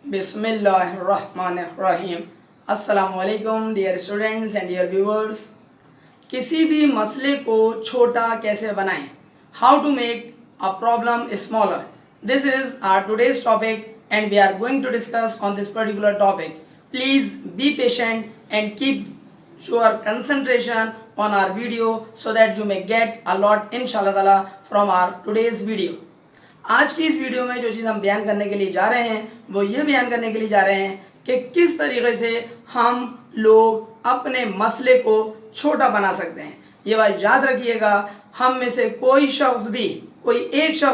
बिस्मिल्लाहिर्रहमानिर्रहीम। अस्सलामुअलैकुम dear students and dear viewers. किसी भी मसले को छोटा कैसे बनाएं, how to make a problem smaller, this is our today's topic and we are going to discuss on this particular topic. Please be patient and keep your concentration on our video so that you may get a lot inshallah ताला from our today's video। आज की इस video में जो चीज़ हम बयान करने के लिए जा रहे हैं वो ये बयान करने के लिए जा रहे हैं कि किस तरीके से हम लोग अपने मसले को छोटा बना सकते हैं। ये बात याद रखिएगा, हम में से कोई एक शख्स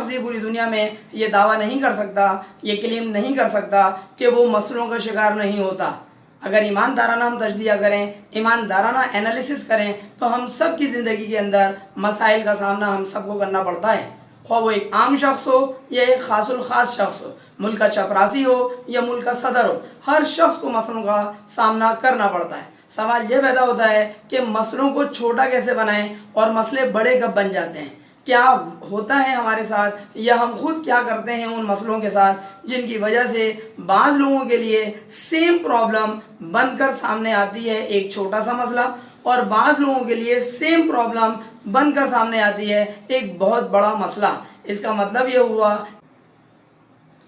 भी पूरी दुनिया में ये दावा नहीं कर सकता, ये क्लेम नहीं कर सकता कि वो मसलों का शिकार नहीं होता। अगर ईमानदाराना हम तज्जिया करें, ईमानदाराना एनालिसिस करें तो हम सब की ज़िंदगी के अंदर मसाइल का सामना हम सबको करना पड़ता है। ख्वाह वो एक आम शख्स हो या एक खासुल खास शख्स हो, मुल्क का चपरासी हो या मुल्क का सदर हो, हर शख्स को मसलों का सामना करना पड़ता है। सवाल ये पैदा होता है कि मसलों को छोटा कैसे बनाएं और मसले बड़े कब बन जाते हैं, क्या होता है हमारे साथ या हम खुद क्या करते हैं उन मसलों के साथ जिनकी वजह से बाज़ लोगों के लिए सेम प्रॉब्लम बनकर सामने आती है एक छोटा सा मसला, और बाज़ लोगों के लिए सेम प्रॉब्लम बनकर सामने आती है एक बहुत बड़ा मसला। इसका मतलब ये हुआ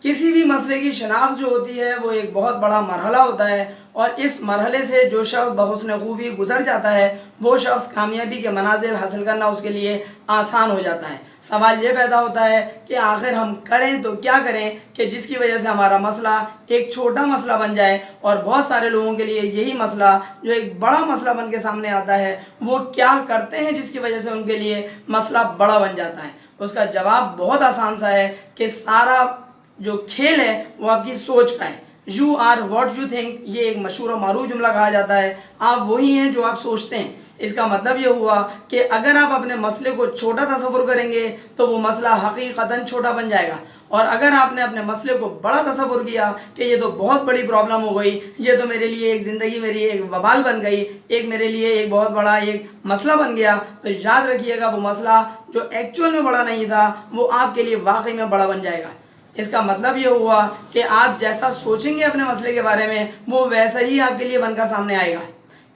किसी भी मसले की शनाख्त जो होती है वो एक बहुत बड़ा मरहला होता है, और इस मरहले से जो शख्स बहुस्न खूबी गुजर जाता है वो शख्स कामयाबी के मनाजिर हासिल करना उसके लिए आसान हो जाता है। सवाल ये पैदा होता है कि आखिर हम करें तो क्या करें कि जिसकी वजह से हमारा मसला एक छोटा मसला बन जाए, और बहुत सारे लोगों के लिए यही मसला जो एक बड़ा मसला बन के सामने आता है वो क्या करते हैं जिसकी वजह से उनके लिए मसला बड़ा बन जाता है। उसका जवाब बहुत आसान सा है कि सारा जो खेल है वो आपकी सोच का है। You are what you think, ये एक मशहूर और मारूफ जुमला कहा जाता है। आप वही हैं जो आप सोचते हैं। इसका मतलब ये हुआ कि अगर आप अपने मसले को छोटा तसव्वुर करेंगे तो वो मसला हकीकतन छोटा बन जाएगा, और अगर आपने अपने मसले को बड़ा तसव्वुर किया कि ये तो बहुत बड़ी प्रॉब्लम हो गई, ये तो मेरे लिए एक ज़िंदगी मेरी एक वबाल बन गई, एक मेरे लिए एक बहुत बड़ा एक मसला बन गया, तो याद रखिएगा वो मसला जो एक्चुअल में बड़ा नहीं था वो आपके लिए वाकई में बड़ा बन जाएगा। इसका मतलब ये हुआ कि आप जैसा सोचेंगे अपने मसले के बारे में वो वैसा ही आपके लिए बनकर सामने आएगा।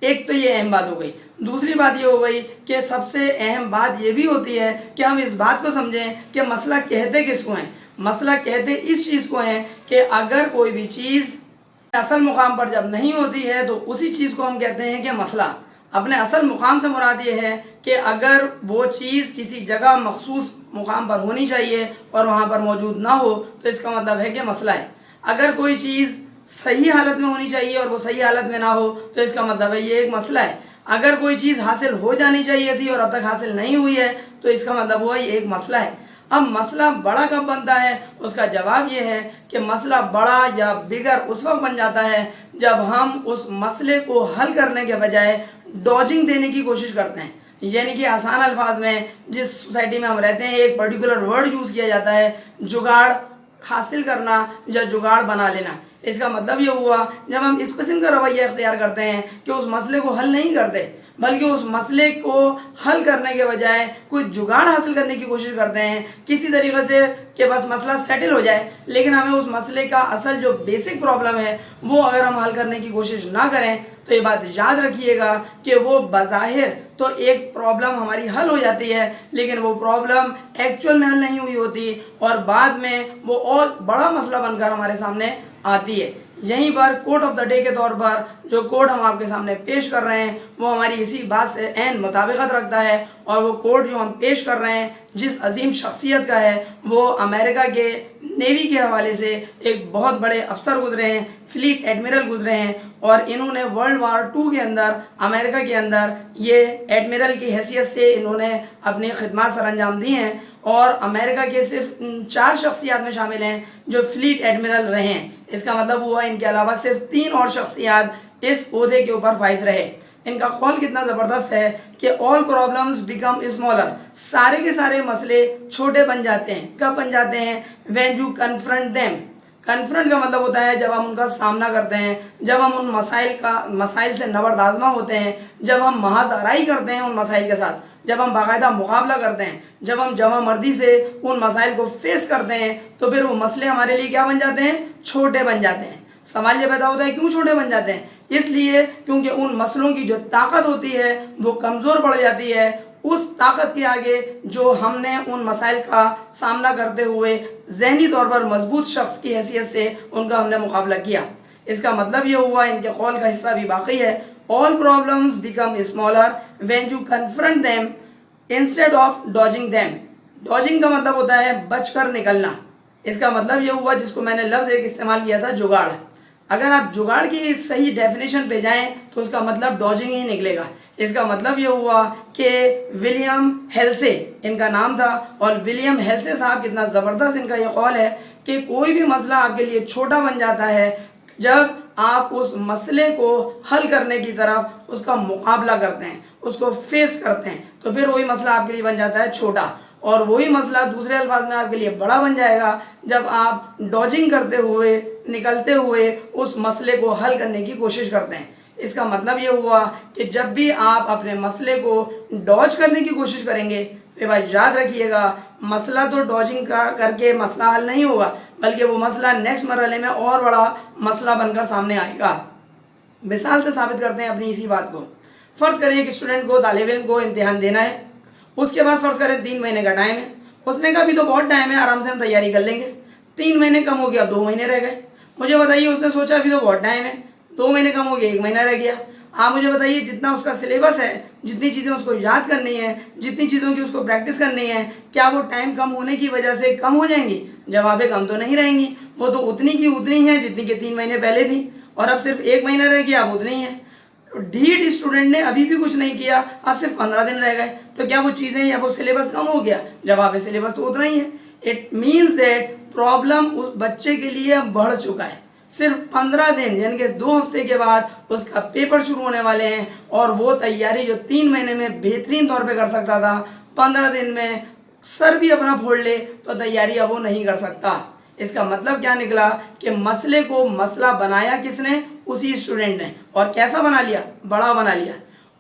एक तो ये अहम बात हो गई। दूसरी बात ये हो गई कि सबसे अहम बात ये भी होती है कि हम इस बात को समझें कि मसला कहते किसको हैं। मसला कहते इस चीज़ को हैं कि अगर कोई भी चीज़ असल मुकाम पर जब नहीं होती है तो उसी चीज़ को हम कहते हैं कि मसला। अपने असल मुकाम से मुराद ये है कि अगर वो चीज़ किसी जगह मखसूस मुकाम पर होनी चाहिए और वहाँ पर मौजूद ना हो तो इसका मतलब है कि मसला है। अगर कोई चीज़ सही हालत में होनी चाहिए और वो सही हालत में ना हो तो इसका मतलब है ये एक मसला है। अगर कोई चीज़ हासिल हो जानी चाहिए थी और अब तक हासिल नहीं हुई है तो इसका मतलब हुआ ये एक मसला है। अब मसला बड़ा कब बनता है, उसका जवाब ये है कि मसला बड़ा या बिगर उस वक्त बन जाता है जब हम उस मसले को हल करने के बजाय डॉजिंग देने की कोशिश करते हैं। यानी कि आसान अल्फाज में जिस सोसाइटी में हम रहते हैं एक पर्टिकुलर वर्ड यूज़ किया जाता है, जुगाड़ हासिल करना या जुगाड़ बना लेना। इसका मतलब ये हुआ जब हम इस किस्म का रवैया इख्तियार करते हैं कि उस मसले को हल नहीं करते बल्कि उस मसले को हल करने के बजाय कोई जुगाड़ हासिल करने की कोशिश करते हैं किसी तरीके से कि बस मसला सेटल हो जाए, लेकिन हमें उस मसले का असल जो बेसिक प्रॉब्लम है वो अगर हम हल करने की कोशिश ना करें तो ये बात याद रखिएगा कि वो बज़ाहिर तो एक प्रॉब्लम हमारी हल हो जाती है, लेकिन वो प्रॉब्लम एक्चुअल में हल नहीं हुई होती और बाद में वो और बड़ा मसला बनकर हमारे सामने आती है। यहीं पर कोट ऑफ द डे के तौर पर जो कोड हम आपके सामने पेश कर रहे हैं वो हमारी इसी बात से ऐन मुताबिकत रखता है, और वो कोड जो हम पेश कर रहे हैं जिस अजीम शख्सियत का है वो अमेरिका के नेवी के हवाले से एक बहुत बड़े अफसर गुजरे हैं, फ्लीट एडमिरल गुजरे हैं, और इन्होंने वर्ल्ड वार 2 के अंदर अमेरिका के अंदर ये एडमिरल की हैसियत से इन्होंने अपनी खिदमत सर अंजाम दी हैं, और अमेरिका के सिर्फ 4 शख्सियात में शामिल हैं जो फ्लीट एडमिरल रहे हैं। इसका मतलब हुआ इनके अलावा सिर्फ 3 और शख्सियात इस ओहदे के ऊपर फाइज रहे। इनका कौल कितना ज़बरदस्त है कि ऑल प्रॉब्लम्स बिकम स्मॉलर, सारे के सारे मसले छोटे बन जाते हैं। कब बन जाते हैं? When you confront them. Confront का मतलब होता है जब हम उनका सामना करते हैं, जब हम उन मसाइल से नबर्द आज़मा होते हैं, जब हम महाजराई करते हैं उन मसाइल के साथ। जब हम बाकायदा मुकाबला करते हैं, जब हम जमा मर्दी से उन मसाइल को फेस करते हैं, तो फिर वो मसले हमारे लिए क्या बन जाते हैं? छोटे बन जाते हैं। सवाल ये पैदा होता है क्यों छोटे बन जाते हैं? इसलिए क्योंकि उन मसलों की जो ताकत होती है वो कमज़ोर पड़ जाती है। उस ताकत के आगे जो हमने उन मसाइल का सामना करते हुए ज़हनी तौर पर मजबूत शख्स की हैसियत से उनका हमने मुकाबला किया। इसका मतलब ये हुआ, इनके कौल का हिस्सा भी बाकी है, all problems become smaller when you confront them instead of dodging them. Dodging का मतलब होता है बचकर निकलना। इसका मतलब ये हुआ, जिसको मैंने लफ्ज़ एक इस्तेमाल किया था, जुगाड़। अगर आप जुगाड़ की सही डेफिनेशन पे जाएं तो उसका मतलब डॉजिंग ही निकलेगा। इसका मतलब ये हुआ कि विलियम हेल्से इनका नाम था, और विलियम हेल्से साहब कितना ज़बरदस्त इनका ये कौल है कि कोई भी मसला आपके लिए छोटा बन जाता है जब आप उस मसले को हल करने की तरफ उसका मुकाबला करते हैं, उसको फेस करते हैं, तो फिर वही मसला आपके लिए बन जाता है छोटा। और वही मसला दूसरे अल्फाज में आपके लिए बड़ा बन जाएगा जब आप डॉजिंग करते हुए, निकलते हुए उस मसले को हल करने की कोशिश करते हैं। इसका मतलब ये हुआ कि जब भी आप अपने मसले को डॉज करने की कोशिश करेंगे तो ये बात याद रखिएगा, मसला तो डॉजिंग का करके मसला हल नहीं होगा, बल्कि वो मसला नेक्स्ट मरहले में और बड़ा मसला बनकर सामने आएगा। मिसाल से साबित करते हैं अपनी इसी बात को। फ़र्ज़ करें कि स्टूडेंट को, तालिब इल्म को इम्तिहान देना है, उसके पास फ़र्ज़ करें 3 महीने का टाइम है। उसने कहा अभी तो बहुत टाइम है, आराम से हम तैयारी कर लेंगे। 3 महीने कम हो गया, अब 2 महीने रह गए। मुझे बताइए, उसने सोचा अभी तो बहुत टाइम है, 2 महीने कम हो गए, 1 महीना रह गया। आप मुझे बताइए, जितना उसका सिलेबस है, जितनी चीज़ें उसको याद करनी है, जितनी चीज़ों की उसको प्रैक्टिस करनी है, क्या वो टाइम कम होने की वजह से कम हो जाएंगी? जवाब कम तो नहीं रहेंगी, वो तो उतनी की उतनी है जितनी कि 3 महीने पहले थी, और अब सिर्फ 1 महीना रह गया, अब उतनी है। ढीठ स्टूडेंट ने अभी भी कुछ नहीं किया, अब सिर्फ 15 दिन रह गए, तो क्या वो चीज़ें या वो सिलेबस कम हो गया? जवाब है सिलेबस तो उतना ही है। इट मीन्स दैट प्रॉब्लम उस बच्चे के लिए बढ़ चुका है। सिर्फ 15 दिन यानी कि 2 हफ्ते के बाद उसका पेपर शुरू होने वाले हैं, और वो तैयारी जो 3 महीने में बेहतरीन तौर पे कर सकता था, 15 दिन में सर भी अपना फोड़ ले तो तैयारी अब वो नहीं कर सकता। इसका मतलब क्या निकला कि मसले को मसला बनाया किसने? उसी स्टूडेंट ने। और कैसा बना लिया? बड़ा बना लिया।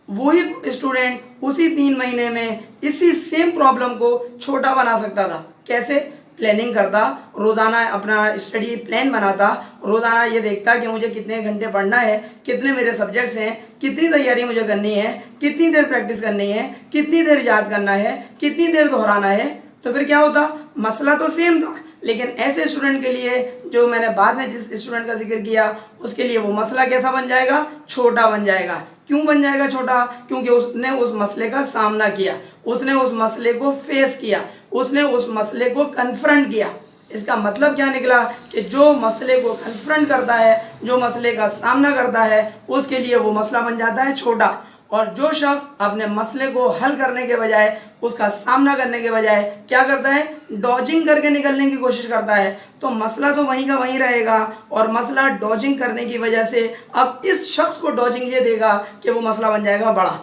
वही स्टूडेंट उसी 3 महीने में इसी सेम प्रॉब्लम को छोटा बना सकता था। कैसे? प्लानिंग करता, रोज़ाना अपना स्टडी प्लान बनाता, रोज़ाना ये देखता कि मुझे कितने घंटे पढ़ना है, कितने मेरे सब्जेक्ट्स हैं, कितनी तैयारी मुझे करनी है, कितनी देर प्रैक्टिस करनी है, कितनी देर याद करना है, कितनी देर दोहराना है। तो फिर क्या होता? मसला तो सेम था, लेकिन ऐसे स्टूडेंट के लिए, जो मैंने बाद में जिस स्टूडेंट का जिक्र किया, उसके लिए वो मसला कैसा बन जाएगा? छोटा बन जाएगा। क्यों बन जाएगा छोटा? क्योंकि उसने उस मसले का सामना किया, उसने उस मसले को फेस किया, उसने उस मसले को कन्फ्रंट किया। इसका मतलब क्या निकला कि जो मसले को कन्फ्रंट करता है, जो मसले का सामना करता है, उसके लिए वो मसला बन जाता है छोटा। और जो शख्स अपने मसले को हल करने के बजाय, उसका सामना करने के बजाय क्या करता है? डॉजिंग करके निकलने की कोशिश करता है, तो मसला तो वहीं का वहीं रहेगा, और मसला डॉजिंग करने की वजह से अब इस शख्स को डॉजिंग ये देगा कि वो मसला बन जाएगा बड़ा।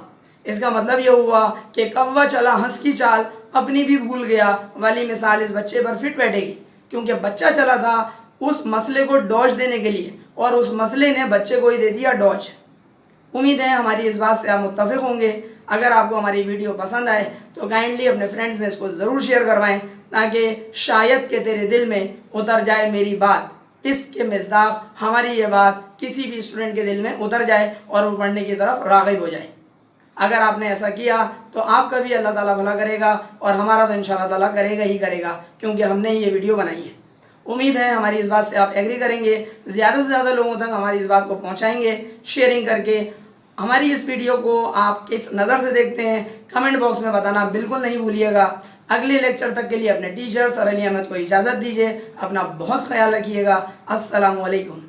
इसका मतलब ये हुआ कि कौवा चला हंस की चाल, अपनी भी भूल गया वाली मिसाल इस बच्चे पर फिट बैठेगी, क्योंकि बच्चा चला था उस मसले को डॉज देने के लिए, और उस मसले ने बच्चे को ही दे दिया डॉज। उम्मीद है हमारी इस बात से आप मुत्तफिक होंगे। अगर आपको हमारी वीडियो पसंद आए तो काइंडली अपने फ्रेंड्स में इसको ज़रूर शेयर करवाएं, ताकि शायद के तेरे दिल में उतर जाए मेरी बात। इसके मिज़दाक हमारी ये बात किसी भी स्टूडेंट के दिल में उतर जाए और वो पढ़ने की तरफ राग़िब हो जाए। अगर आपने ऐसा किया तो आपका भी अल्लाह ताला भला करेगा, और हमारा तो इंशाअल्लाह ताला करेगा ही करेगा, क्योंकि हमने ये वीडियो बनाई है। उम्मीद है हमारी इस बात से आप एग्री करेंगे, ज़्यादा से ज़्यादा लोगों तक हमारी इस बात को पहुँचाएँगे शेयरिंग करके। हमारी इस वीडियो को आप किस नज़र से देखते हैं कमेंट बॉक्स में बताना बिल्कुल नहीं भूलिएगा। अगले लेक्चर तक के लिए अपने टीचर सर अली अहमद को इजाज़त दीजिए। अपना बहुत ख्याल रखिएगा। अस्सलामु अलैकुम।